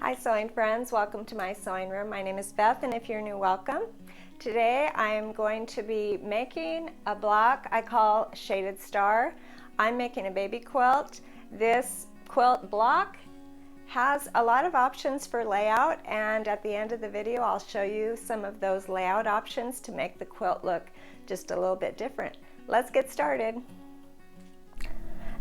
Hi sewing friends, welcome to my sewing room. My name is Beth, and if you're new, welcome. Today I'm going to be making a block I call Shaded Star. I'm making a baby quilt. This quilt block has a lot of options for layout, and at the end of the video I'll show you some of those layout options to make the quilt look just a little bit different. Let's get started.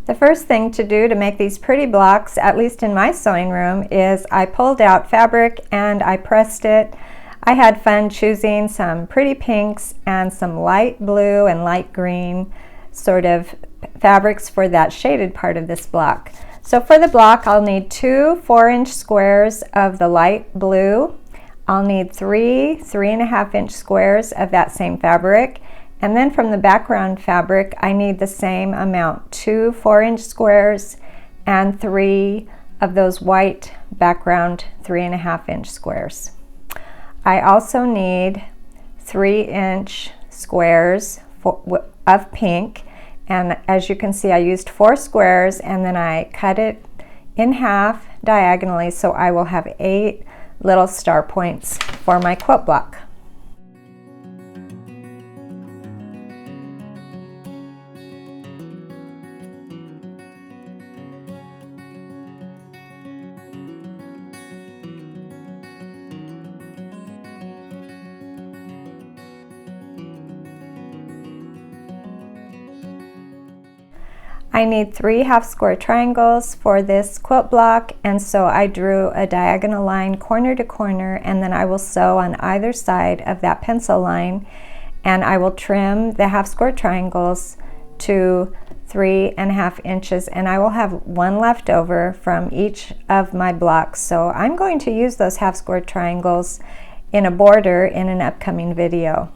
The first thing to do to make these pretty blocks, at least in my sewing room, is I pulled out fabric and I pressed it. I had fun choosing some pretty pinks and some light blue and light green sort of fabrics for that shaded part of this block. So for the block I'll need 2 4-inch squares of the light blue. I'll need 3 3.5-inch squares of that same fabric. And then from the background fabric, I need the same amount, 2 4-inch squares and 3 of those white background 3.5-inch squares. I also need 3-inch squares of pink. And as you can see, I used 4 squares and then I cut it in half diagonally, so I will have 8 little star points for my quilt block. I need 3 half square triangles for this quilt block, and so I drew a diagonal line corner to corner, and then I will sew on either side of that pencil line, and I will trim the half square triangles to 3.5 inches, and I will have 1 left over from each of my blocks. So I'm going to use those half square triangles in a border in an upcoming video.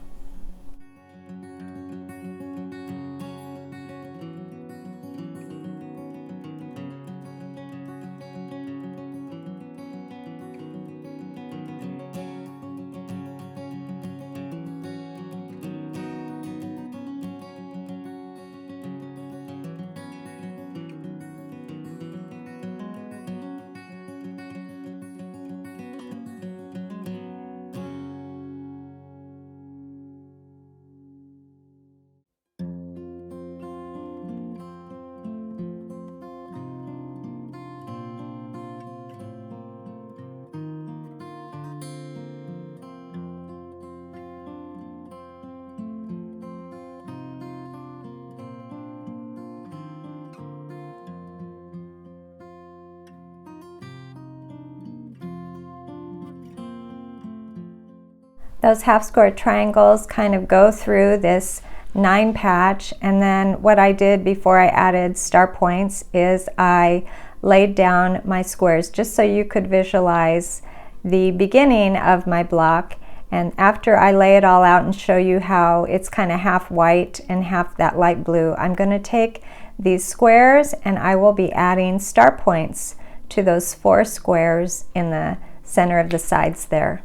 Those half square triangles kind of go through this 9 patch, and then what I did before I added star points is I laid down my squares just so you could visualize the beginning of my block. And after I lay it all out and show you how it's kind of half white and half that light blue, I'm going to take these squares and I will be adding star points to those 4 squares in the center of the sides there.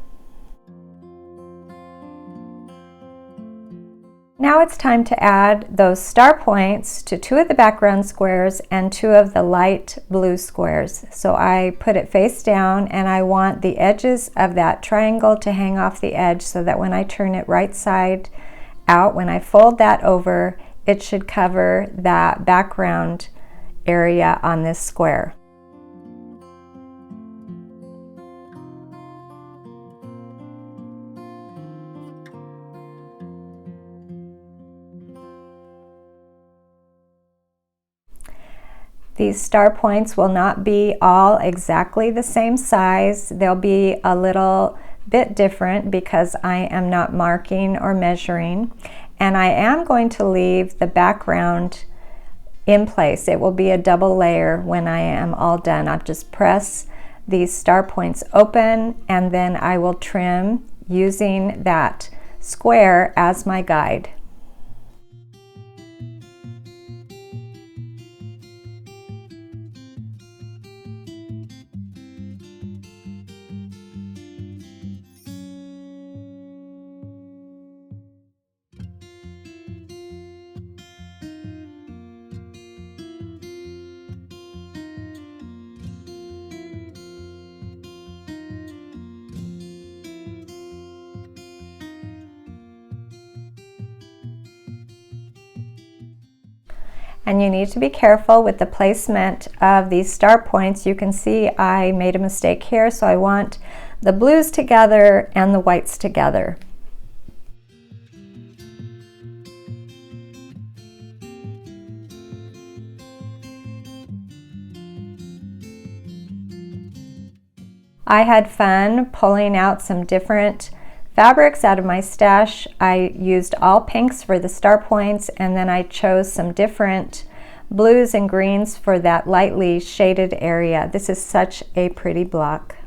Now it's time to add those star points to 2 of the background squares and 2 of the light blue squares. So I put it face down, and I want the edges of that triangle to hang off the edge so that when I turn it right side out, when I fold that over, it should cover that background area on this square. These star points will not be all exactly the same size. They'll be a little bit different because I am not marking or measuring. And I am going to leave the background in place. It will be a double layer when I am all done. I'll just press these star points open, and then I will trim using that square as my guide. And you need to be careful with the placement of these star points. You can see I made a mistake here, so I want the blues together and the whites together. I had fun pulling out some different fabrics out of my stash. I used all pinks for the star points, and then I chose some different blues and greens for that lightly shaded area. This is such a pretty block.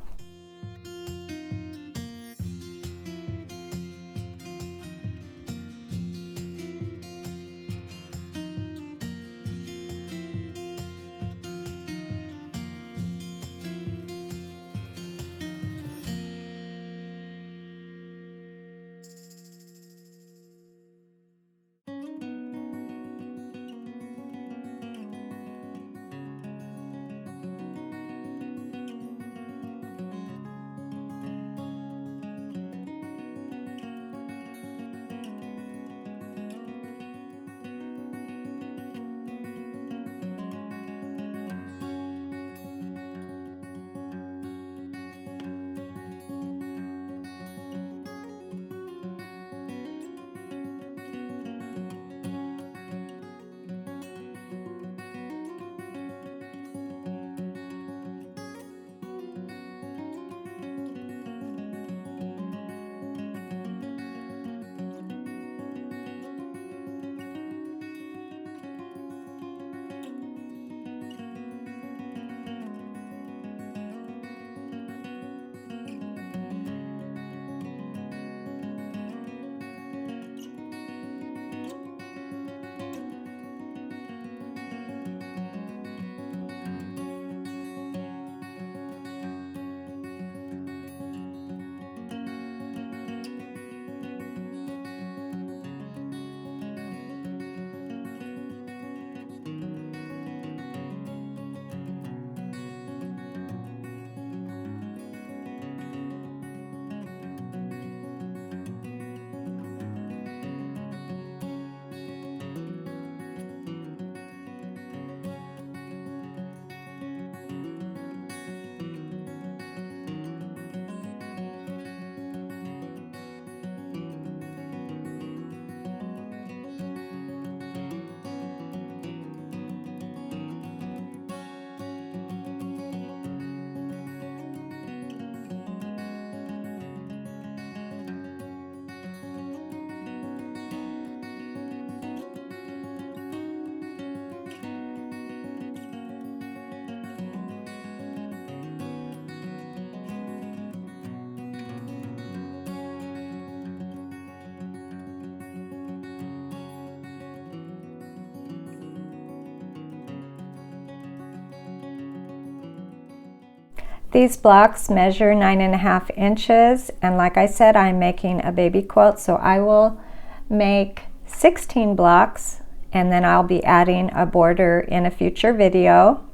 These blocks measure 9.5 inches, and like I said, I'm making a baby quilt, so I will make 16 blocks and then I'll be adding a border in a future video.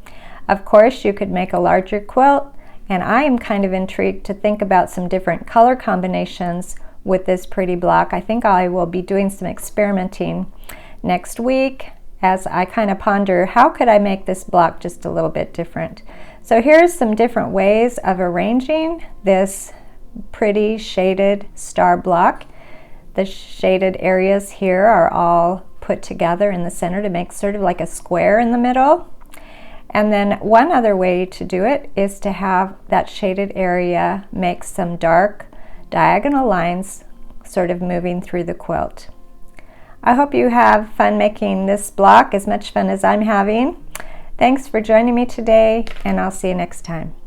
Of course, you could make a larger quilt, and I am kind of intrigued to think about some different color combinations with this pretty block. I think I will be doing some experimenting next week as I kind of ponder how could I make this block just a little bit different. So here's some different ways of arranging this pretty shaded star block. The shaded areas here are all put together in the center to make sort of like a square in the middle. And then one other way to do it is to have that shaded area make some dark diagonal lines sort of moving through the quilt. I hope you have fun making this block, as much fun as I'm having. Thanks for joining me today, and I'll see you next time.